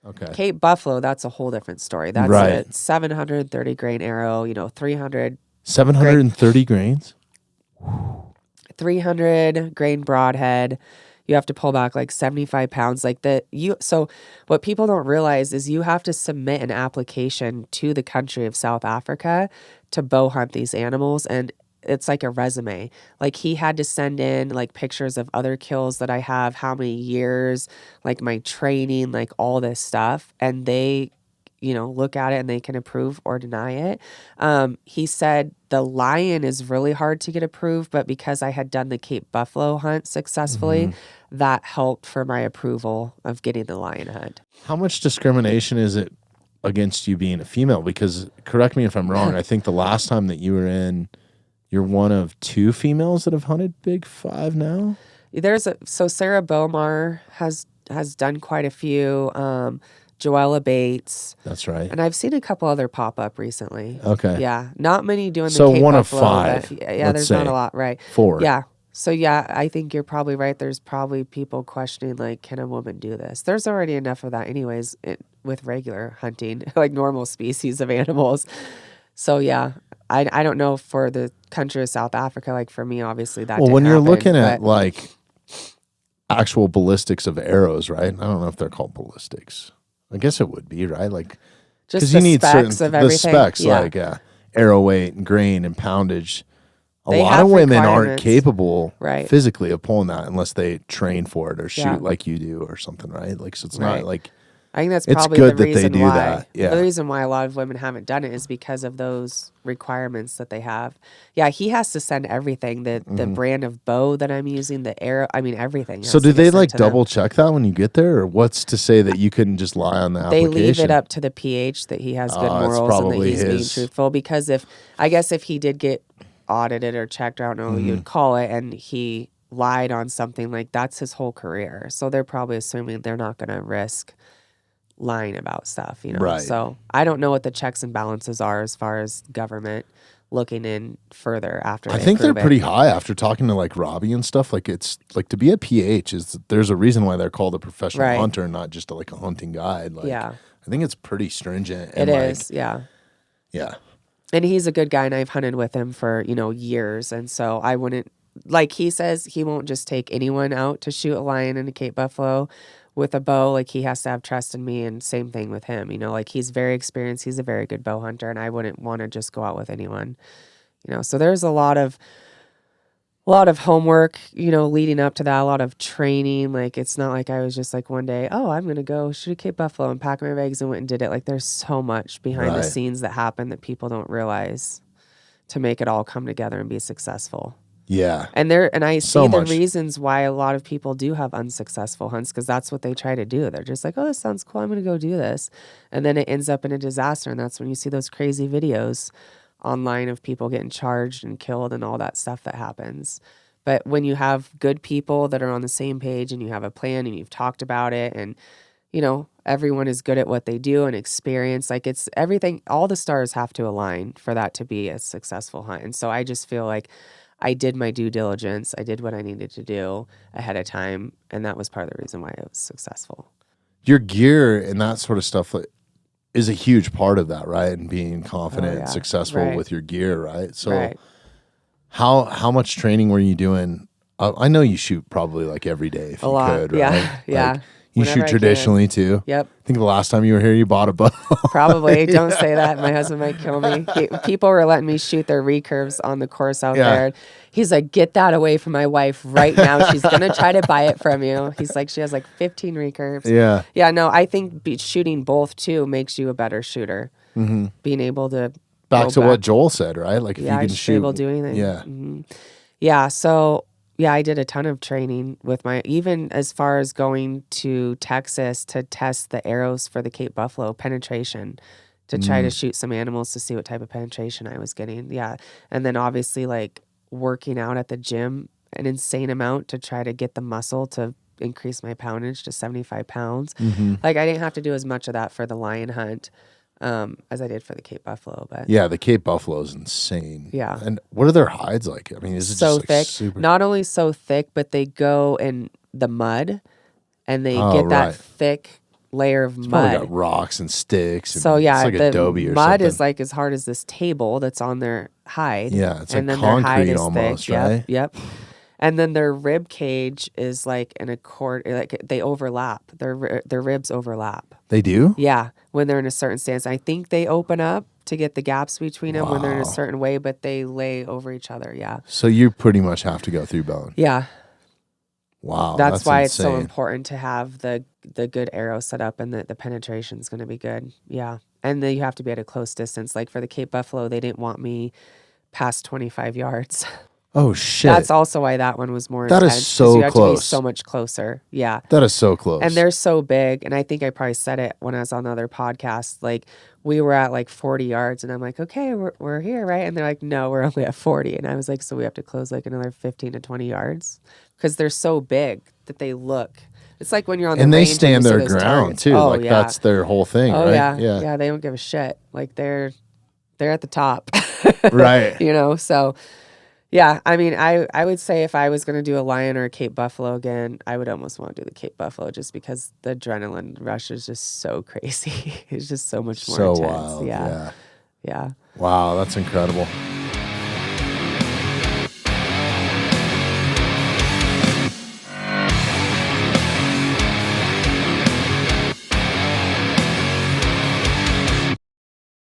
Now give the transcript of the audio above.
Okay. Cape buffalo, that's a whole different story. That's a 730 grain arrow, 300 730 grains? 300 grain broadhead. You have to pull back like 75 pounds. So what people don't realize is you have to submit an application to the country of South Africa to bow hunt these animals. And it's like a resume. Like he had to send in like pictures of other kills that I have, how many years, like my training, like all this stuff. And they, look at it and they can approve or deny it. He said the lion is really hard to get approved, but because I had done the Cape buffalo hunt successfully, that helped for my approval of getting the lion hunt. How much discrimination is it against you being a female? Because correct me if I'm wrong, I think the last time that you were in, you're one of 2 females that have hunted Big 5 now? So Sara Bomar has done quite a few. Joella Bates. That's right. And I've seen a couple other pop up recently. Okay. Yeah. Not many doing the So Cape one buffalo, of 5. Yeah, there's not a lot, right? 4. Yeah. So yeah, I think you're probably right. There's probably people questioning like, can a woman do this? There's already enough of that anyways with regular hunting, like normal species of animals. So yeah, I don't know for the country of South Africa, like for me, obviously that Well, didn't when you're happen, looking at like actual ballistics of arrows, right? I don't know if they're called ballistics. I guess it would be, right? Like, just you need specs of everything. The specs, yeah. like arrow weight and grain and poundage. They lot have of women aren't requirements. capable Right. physically of pulling that unless they train for it or shoot like you do or something, right? Like, so it's not like. I think that's It's probably good the that they reason do why. that, yeah. The reason why a lot of women haven't done it is because of those requirements that they have. Yeah, he has to send everything. The brand of bow that I'm using, the arrow, I mean everything. So do they like double check that when you get there, or what's to say that you couldn't just lie on the They application? leave it up to the PH that he has good morals and that he's being truthful. Because if he did get audited or checked, I don't know what you'd call it, and he lied on something, like that's his whole career. So they're probably assuming they're not going to risk lying about stuff, Right. So I don't know what the checks and balances are as far as government looking in further after. I think they're pretty high after talking to like Robbie and stuff. Like it's like to be a PH there's a reason why they're called a professional hunter and not just like a hunting guide. Like, yeah, I think it's pretty stringent. It is, yeah. And he's a good guy, and I've hunted with him for years, and so I wouldn't, like he says, he won't just take anyone out to shoot a lion and a Cape buffalo with a bow. Like he has to have trust in me, and same thing with him. Like he's very experienced. He's a very good bow hunter, and I wouldn't want to just go out with anyone. So there's a lot of homework, leading up to that, a lot of training. Like it's not like I was just like one day, oh, I'm going to go shoot a Cape buffalo and pack my bags and went and did it. Like there's so much behind the scenes that happen that people don't realize to make it all come together and be successful. Yeah. And I see the reasons why a lot of people do have unsuccessful hunts, because that's what they try to do. They're just like, oh, this sounds cool, I'm going to go do this. And then it ends up in a disaster. And that's when you see those crazy videos online of people getting charged and killed and all that stuff that happens. But when you have good people that are on the same page and you have a plan and you've talked about it, and everyone is good at what they do and experience, like it's everything, all the stars have to align for that to be a successful hunt. And so I just feel like I did my due diligence. I did what I needed to do ahead of time, and that was part of the reason why it was successful. Your gear and that sort of stuff is a huge part of that, right? And being confident and successful with your gear, right? So how much training were you doing? I know you shoot probably like every day if you could, right? Yeah. Like, you shoot traditionally too? Yep. I think the last time you were here, you bought a bow. Probably. Don't say that. My husband might kill me. People were letting me shoot their recurves on the course out there. He's like, get that away from my wife right now. She's going to try to buy it from you. He's like, she has like 15 recurves. Yeah. Yeah, no, I think shooting both too makes you a better shooter. Mm-hmm. Being able to Back to what Joel said, right? Like if you can shoot. Able to do anything. Yeah. Mm-hmm. Yeah, so... Yeah, I did a ton of training with even as far as going to Texas to test the arrows for the Cape buffalo penetration, to try to shoot some animals to see what type of penetration I was getting. Yeah. And then obviously like working out at the gym an insane amount to try to get the muscle to increase my poundage to 75 pounds. Mm-hmm. Like I didn't have to do as much of that for the lion hunt as I did for the Cape buffalo. But yeah, the Cape buffalo is insane. Yeah. And what are their hides like? I mean, is it so just thick? Super... Not only so thick, but they go in the mud and they get that thick layer of It's mud. probably got rocks and sticks. And So yeah, it's like the adobe or mud something. is like as hard as this table that's on their hide. Yeah, it's and like then their hide concrete is almost, thick. right? Yep. And then their rib cage is like an accord, like they overlap. Their ribs overlap. They do? Yeah, when they're in a certain stance. I think they open up to get the gaps between them when they're in a certain way, but they lay over each other. Yeah. So you pretty much have to go through bone. Yeah. Wow. That's why insane. it's so important to have the good arrow set up and the penetration is going to be good. Yeah. And then you have to be at a close distance. Like for the Cape Buffalo, they didn't want me past 25 yards. Oh, shit. That's also why that one was more that intense. is so you have close. to be so much closer. Yeah. That is so close. And they're so big. And I think I probably said it when I was on the other podcast. Like we were at like 40 yards and I'm like, okay, we're here, right? And they're like, no, we're only at 40. And I was like, so we have to close like another 15 to 20 yards because they're so big that they look. It's like when you're on the and they range stand their ground targets. too. Oh, like yeah. that's their whole thing, oh, right? Yeah. Yeah. They don't give a shit. Like they're at the top. Right. You know, so yeah, I mean, I would say if I was going to do a lion or a Cape Buffalo again, I would almost want to do the Cape Buffalo just because the adrenaline rush is just so crazy. It's just so much more intense. Wild. Yeah. Yeah. Wow, that's incredible.